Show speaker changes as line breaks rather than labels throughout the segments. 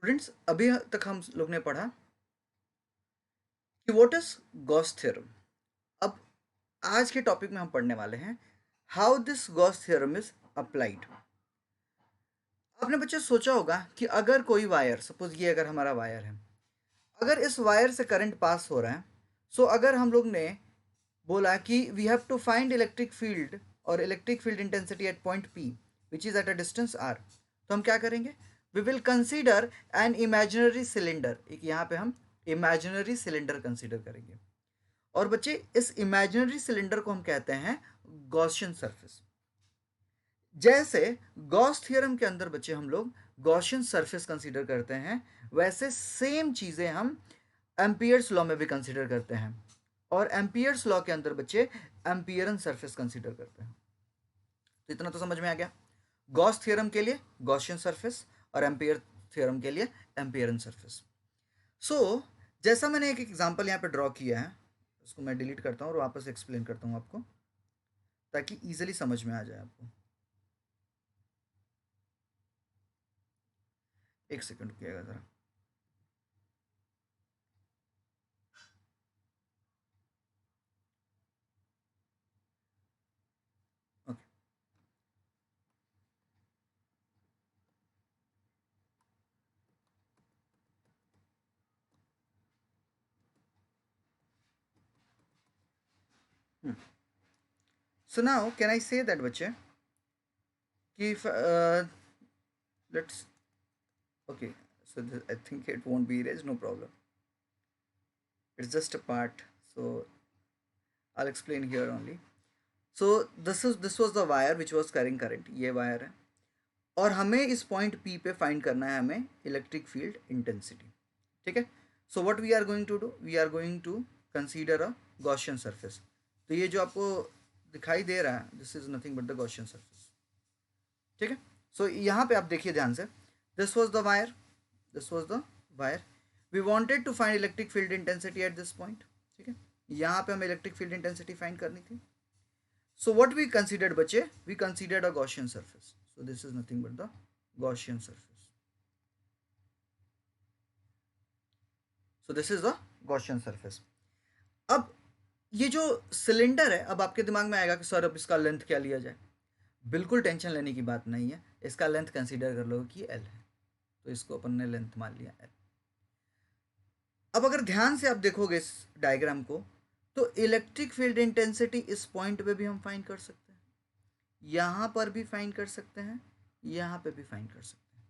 Students, अभी तक हम लोग ने पढ़ा कि व्हाट इज गॉस थ्योरम। अब आज के टॉपिक में हम पढ़ने वाले हैं how this Gauss theorem is applied. आपने बच्चे सोचा होगा कि अगर कोई वायर, सपोज ये अगर हमारा वायर है, अगर इस वायर से करंट पास हो रहा है, सो अगर हम लोग ने बोला कि we have to find electric field और electric field intensity at point P which is at a distance R, तो हम क्या करेंगे? We will consider an imaginary cylinder. एक यहाँ पे हम इमेजिनरी सिलेंडर कंसीडर करेंगे, और बच्चे इस इमेजिनरी सिलेंडर को हम कहते हैं गॉसियन सरफेस। जैसे गॉस थ्योरम के अंदर बच्चे हम लोग गॉसियन सरफेस कंसीडर करते हैं, वैसे सेम चीजें हम एम्पियर्स लॉ में भी कंसीडर करते हैं, और एम्पियर्स लॉ के अंदर बच्चे एम्पियरन सरफेस कंसीडर करते हैं। तो इतना तो समझ में आ गया। गॉस थ्योरम के लिए गॉसियन सरफेस और एम्पियर थ्योरम के लिए एम्पियरन सरफेस। सो जैसा मैंने एक एग्जांपल यहाँ पे ड्रॉ किया है, उसको मैं डिलीट करता हूँ और वापस एक्सप्लेन करता हूँ आपको, ताकि इजीली समझ में आ जाए आपको। एक सेकंड रुकिएगा ज़रा। Okay, so now can I say that बच्चे कि let's, okay, so I think it won't be erased, no problem, it's just a part, so I'll explain here only. So this was the wire which was carrying current, ये wire है, और हमें इस point P पे find करना है हमें electric field intensity. ठीक है, so what we are going to do, we are going to consider a Gaussian surface. तो ये जो आपको दिखाई दे रहा है, this is nothing but the Gaussian surface. ठीक है, सो यहाँ पे आप देखिए ध्यान से, this was the wire, this was the wire, we wanted to find electric field intensity at this point. ठीक है, यहाँ पे हमें इलेक्ट्रिक फील्ड इंटेंसिटी फाइंड करनी थी। सो व्हाट वी कंसीडर्ड बच्चे, we considered a Gaussian surface, so this is nothing but the Gaussian surface. So this is the Gaussian surface. अब ये जो सिलेंडर है, अब आपके दिमाग में आएगा कि सर अब इसका लेंथ क्या लिया जाए। बिल्कुल टेंशन लेने की बात नहीं है, इसका लेंथ कंसीडर कर लो कि एल है, तो इसको अपन ने लेंथ मान लिया एल। अब अगर ध्यान से आप देखोगे इस डायग्राम को, तो इलेक्ट्रिक फील्ड इंटेंसिटी इस पॉइंट पे भी हम फाइंड कर सकते हैं, यहां पर भी फाइंड कर सकते हैं, यहां पे भी फाइंड कर सकते हैं।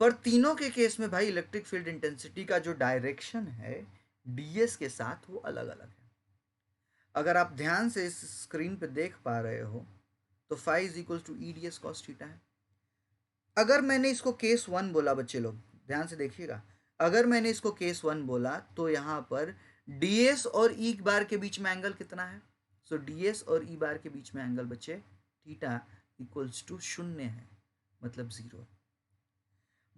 पर तीनों के केस में भाई इलेक्ट्रिक फील्ड इंटेंसिटी का जो डायरेक्शन है डीएस के साथ, वो अलग अलग है। अगर आप ध्यान से इस स्क्रीन पे देख पा रहे हो, तो phi is equal to E D S cos theta है। अगर मैंने इसको केस वन बोला, बच्चे लोग ध्यान से देखिएगा, अगर मैंने इसको केस वन बोला, तो यहाँ पर डी एस और ई बार के बीच में एंगल कितना है? सो डी एस और ई बार के बीच में एंगल बच्चे थीटा इक्वल्स टू शून्य है, मतलब zero.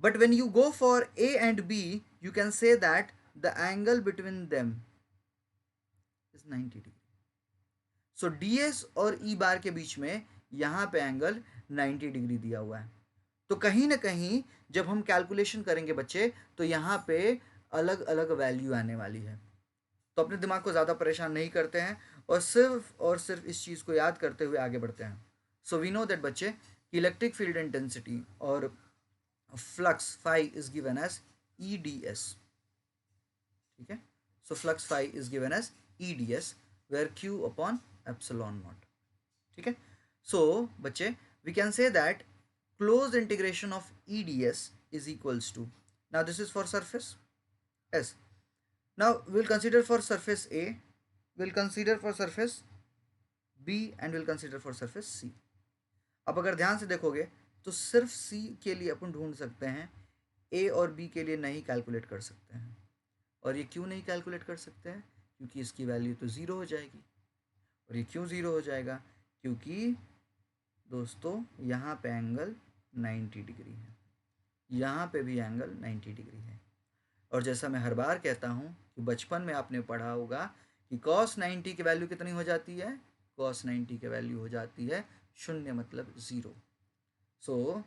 But when you go for A and B, you can say that the angle between them is 90 degree. So D S और ई बार के बीच में यहाँ पे एंगल 90 डिग्री दिया हुआ है। तो कहीं ना कहीं जब हम कैलकुलेशन करेंगे बच्चे, तो यहाँ पे अलग अलग वैल्यू आने वाली है। तो अपने दिमाग को ज़्यादा परेशान नहीं करते हैं, और सिर्फ इस चीज़ को याद करते हुए आगे बढ़ते हैं। सो वी नो दैट बच्चे, इलेक्ट्रिक फील्ड इंटेंसिटी और flux phi is given as E D S. ठीक है, so flux phi is given as E D S, where Q upon epsilon naught. ठीक है, सो बच्चे we can say that closed integration of EDS is equals to, now this is for surface S, now we'll consider for surface A, we'll consider for surface B, and we'll consider for surface C। अब अगर ध्यान से देखोगे, तो सिर्फ C के लिए अपन ढूंढ सकते हैं, A और B के लिए नहीं कैलकुलेट कर सकते हैं। और ये क्यों नहीं कैलकुलेट कर सकते हैं? क्योंकि इसकी वैल्यू तो ज़ीरो हो जाएगी। और ये क्यों ज़ीरो हो जाएगा? क्योंकि दोस्तों यहाँ पे एंगल 90 डिग्री है, यहाँ पे भी एंगल 90 डिग्री है। और जैसा मैं हर बार कहता हूँ कि बचपन में आपने पढ़ा होगा कि cos 90 की वैल्यू कितनी हो जाती है? cos 90 की वैल्यू हो जाती है शून्य, मतलब ज़ीरो। सो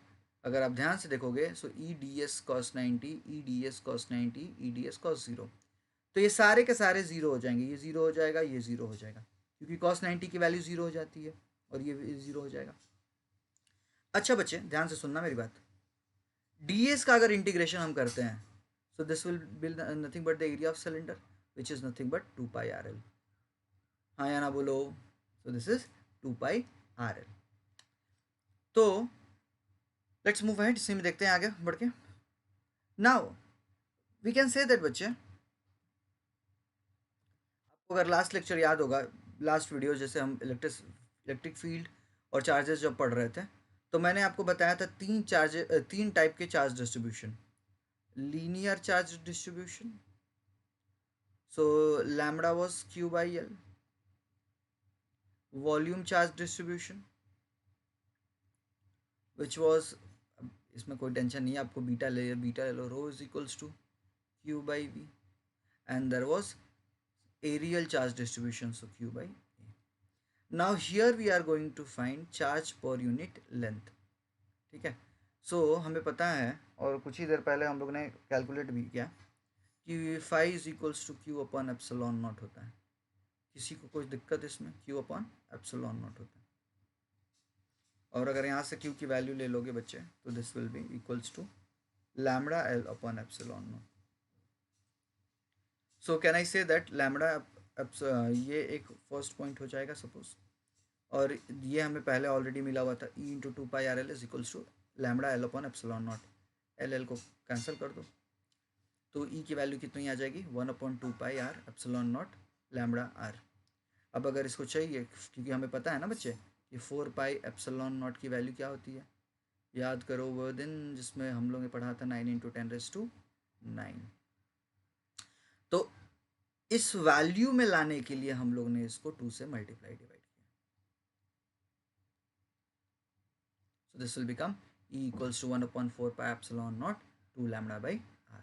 अगर आप ध्यान से देखोगे so E D S cos 90, E D S cos 90, E D S cos 0, तो ये सारे के सारे ज़ीरो हो जाएंगे, ये ज़ीरो हो जाएगा, ये ज़ीरो हो जाएगा, क्योंकि कॉस 90 की वैल्यू ज़ीरो हो जाती है और ये ज़ीरो हो जाएगा। अच्छा बच्चे ध्यान से सुनना मेरी बात, डी एस का अगर इंटीग्रेशन हम करते हैं so this will be nothing but the area of cylinder which is nothing but 2πr l। हाँ या ना बोलो, so this is 2πr l। तो लेट्स मूव अहेड, इसी में देखते हैं आगे बढ़ के। Now we can say that बच्चे, आपको अगर लास्ट लेक्चर याद होगा, लास्ट वीडियो जैसे हम इलेक्ट्रिक फील्ड और चार्जेस जब पढ़ रहे थे, तो मैंने आपको बताया था तीन टाइप के charge distribution. Linear charge distribution, so lambda was q by l। Volume charge distribution which was, इसमें कोई टेंशन नहीं है, आपको बीटा ले लो, rho is equals to q by v। And there was aerial charge distribution, so q by a। now here we are going to find charge per unit length, ठीक है। सो हमें पता है और कुछ ही देर पहले हम लोग ने कैलकुलेट भी किया कि phi is equals to Q upon epsilon naught होता है। किसी को कोई दिक्कत इसमें, क्यू अपॉन एप्सिलॉन नॉट होता है। और अगर यहाँ से क्यू की वैल्यू ले लोगे बच्चे तो this will be equals to lambda L upon epsilon naught. So can I say that lambda, ये एक फर्स्ट पॉइंट हो जाएगा सपोज, और ये हमें पहले ऑलरेडी मिला हुआ था, E into 2πr l is equals to lambda L upon epsilon naught. L को कैंसिल कर दो तो ई की वैल्यू कितनी आ जाएगी, 1/2πr epsilon not lambda are. अब अगर इसको चाहिए, क्योंकि हमें पता है ना बच्चे कि 4π एप्सिलॉन नॉट की वैल्यू क्या होती है, याद करो वो दिन जिसमें हम लोग ने पढ़ा था 9 × 10⁹ तो इस वैल्यू में लाने के लिए हम लोग ने इसको 2 से मल्टीप्लाई डिवाइड किया। So this will become E equals to 1/4π epsilon naught 2 lambda by R.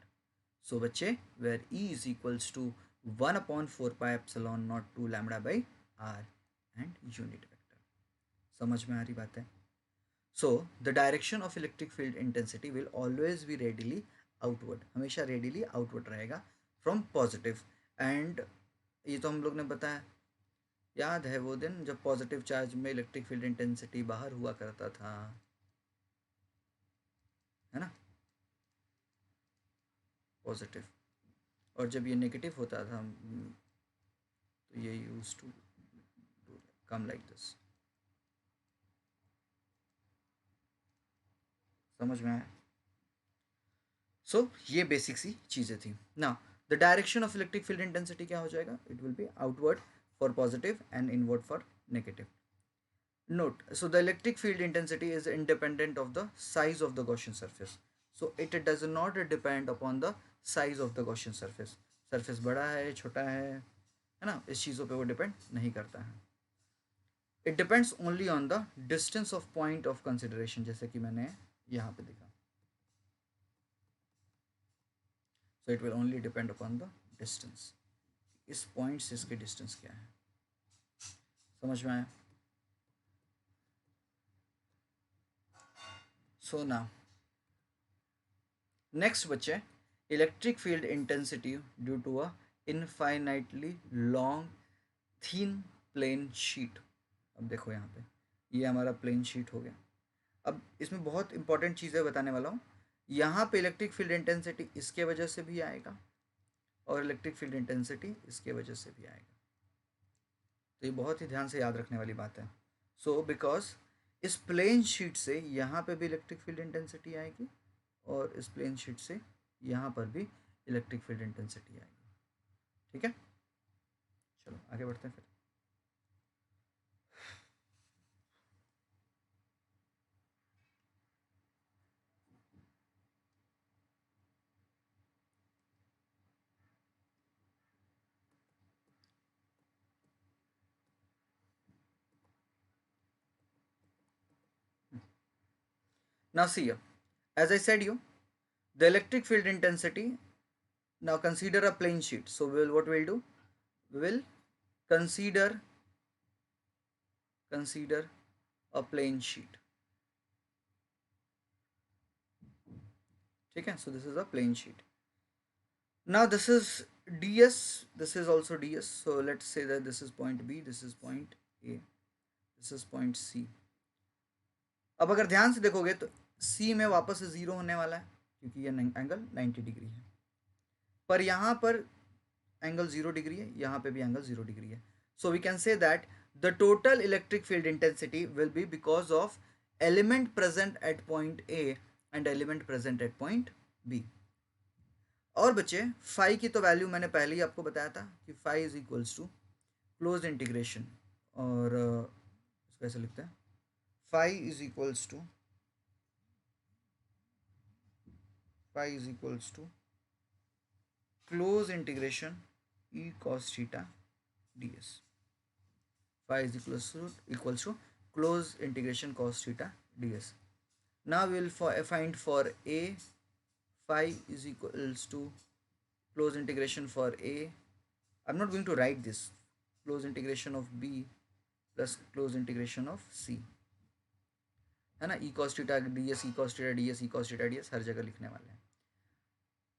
So बच्चे where E is equals to 1/4π epsilon naught 2 lambda by R and unit vector. समझ में आ रही बात है? So the direction of electric field intensity will always be radially outward, हमेशा radially outward रहेगा from positive. And ये तो हम लोग ने बताया, याद है वो दिन जब पॉजिटिव चार्ज में इलेक्ट्रिक फील्ड इंटेंसिटी बाहर हुआ करता था, है ना, पॉजिटिव, और जब ये नेगेटिव होता था तो ये use to come like this. समझ में आया? सो ये बेसिक सी चीज़ें थी ना। The direction of electric field intensity क्या हो जाएगा, it will B outward for positive and inward for negative. Note, so the electric field intensity is independent of the size of the Gaussian surface. So it does not depend upon the size of the Gaussian surface. Surface बड़ा है छोटा है ना, इस चीज़ों पे वो depend नहीं करता है। It depends only on the distance of point of consideration, जैसे कि मैंने यहाँ पे दिखा। So it will only depend upon the distance. इस पॉइंट से इसकी डिस्टेंस क्या है, समझ में आया? So now next बच्चे, electric field intensity due to a infinitely long thin plane sheet. अब देखो यहाँ पे ये हमारा प्लेन शीट हो गया। अब इसमें बहुत इंपॉर्टेंट चीज़ें बताने वाला हूँ। यहाँ पे इलेक्ट्रिक फील्ड इंटेंसिटी इसके वजह से भी आएगा और इलेक्ट्रिक फील्ड इंटेंसिटी इसके वजह से भी आएगा, तो ये बहुत ही ध्यान से याद रखने वाली बात है। सो बिकॉज इस प्लेन शीट से यहाँ पे भी इलेक्ट्रिक फील्ड इंटेंसिटी आएगी और इस प्लेन शीट से यहाँ पर भी इलेक्ट्रिक फील्ड इंटेंसिटी आएगी, ठीक है। चलो आगे बढ़ते हैं फिर। Now see here, as I said you, the electric field intensity, now consider a plane sheet. So what we'll do, we will consider a plane sheet. ठीक है. So this is a plane sheet. Now this is ds, this is also ds. So let's say that this is point b, this is point a, this is point c. अब अगर ध्यान से देखोगे तो c में वापस से zero होने वाला है क्योंकि ये एंगल 90 डिग्री है, पर यहाँ पर एंगल 0 डिग्री है, यहाँ पे भी एंगल 0 डिग्री है. So we can say that the total electric field intensity will be because of element present at point A and element present at point B. और बच्चे फाई की तो वैल्यू मैंने पहले ही आपको बताया था कि phi is equals to close integration, और इसको ऐसे लिखते हैं, phi is equals to close integration e cos theta ds. Phi is equals to close integration cos theta ds. Now we will find for a, phi is equals to close integration for a. I'm not going to write this. Close integration of b plus close integration of c, है ना. e cos theta ds, e cos theta ds, e cos theta ds हर जगह लिखने वाले हैं,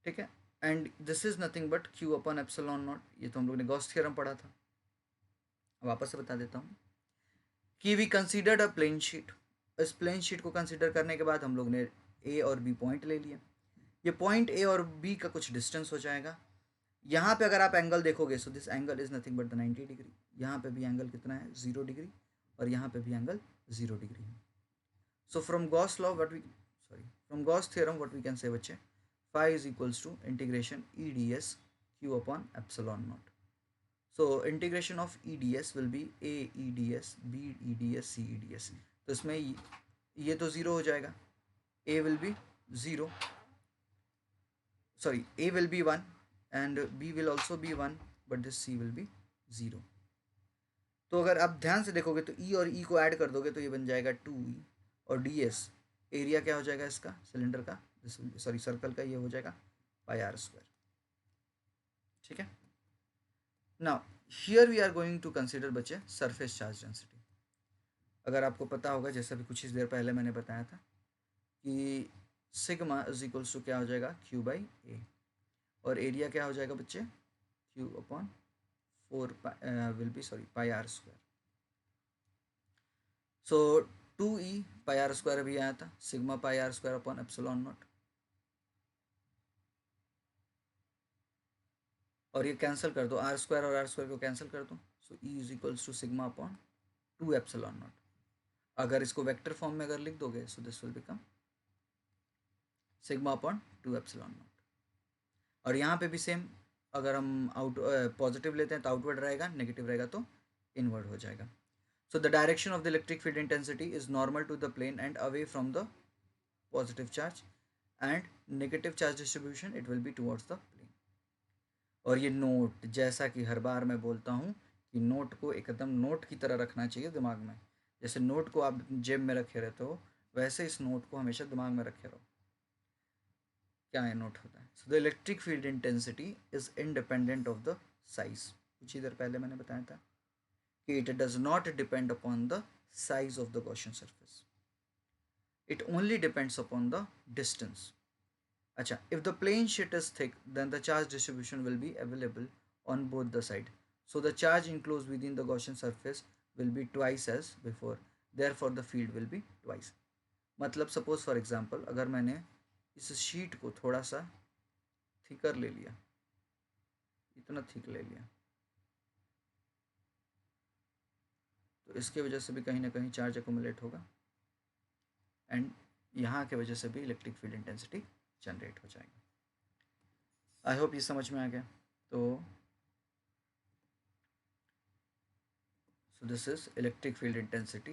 ठीक है. And this is nothing but Q upon epsilon not. ये तो हम लोग ने गॉस थ्योरम पढ़ा था. वापस से बता देता हूँ कि we considered a plane sheet. इस प्लेन शीट को कंसीडर करने के बाद हम लोग ने ए और बी पॉइंट ले लिए. ये पॉइंट ए और बी का कुछ डिस्टेंस हो जाएगा. यहाँ पे अगर आप एंगल देखोगे so this angle is nothing but the 90 degree. यहाँ पे भी एंगल कितना है, 0 डिग्री, और यहाँ पे भी एंगल 0 डिग्री है. So from Gauss theorem what we can say बच्चे, phi is equals to integration e ds q upon epsilon naught. So integration of e ds will be a e ds, b e ds, c e ds. तो इसमें ये तो zero हो जाएगा, a will be 0, sorry a will be 1 and b will also be 1, but this c will be 0. तो अगर आप ध्यान से देखोगे तो e और e को ऐड कर दोगे तो ये बन जाएगा 2e, और ds एरिया क्या हो जाएगा इसका, सिलेंडर का, सॉरी सर्कल का, ये हो जाएगा पाई आर स्क्वायर. ठीक है. Now here we are going to consider बच्चे सरफेस चार्ज डेंसिटी. अगर आपको पता होगा, जैसा भी कुछ ही देर पहले मैंने बताया था कि सिग्मा इज इक्वल्स टू क्या हो जाएगा, क्यू बाई ए, और एरिया क्या हो जाएगा बच्चे, Q upon 4 will be sorry pi R square. So 2e pi R square अभी आया था, sigma pi R square upon epsilon naught, और ये कैंसिल कर दो, आर स्क्वायर और आर स्क्वायर को कैंसिल कर दो. So E is equals to sigma upon 2 epsilon naught. अगर इसको वेक्टर फॉर्म में अगर लिख दोगे so this will become sigma upon 2 epsilon naught. और यहाँ पे भी सेम, अगर हम पॉजिटिव लेते हैं तो आउटवर्ड रहेगा, नेगेटिव रहेगा तो इनवर्ड हो जाएगा. So the direction of the electric field intensity is normal to the plane and away from the positive charge, and negative charge distribution it will be towards the plane. और ये note, जैसा कि हर बार मैं बोलता हूँ कि नोट को एकदम नोट की तरह रखना चाहिए दिमाग में. जैसे नोट को आप जेब में रखे रहते हो, वैसे इस नोट को हमेशा दिमाग में रखे रहो. क्या है नोट होता है. So the electric field intensity is independent of the size. कुछ ही देर पहले मैंने बताया था कि it does not depend upon the size of the Gaussian surface, it only depends upon the distance. अच्छा, if the plane sheet is thick, then the charge distribution will be available on both the side. So the charge enclosed within the Gaussian surface will be twice as before. Therefore, the field will be twice. मतलब suppose for example, अगर मैंने इस sheet को थोड़ा सा thicker ले लिया, इतना थिक ले लिया, तो इसके वजह से भी कहीं ना कहीं चार्ज एक्यूमुलेट होगा, एंड यहाँ के वजह से भी इलेक्ट्रिक फील्ड इंटेंसिटी जनरेट हो जाएगा. आई होप ये समझ में आ गया. तो this is electric field intensity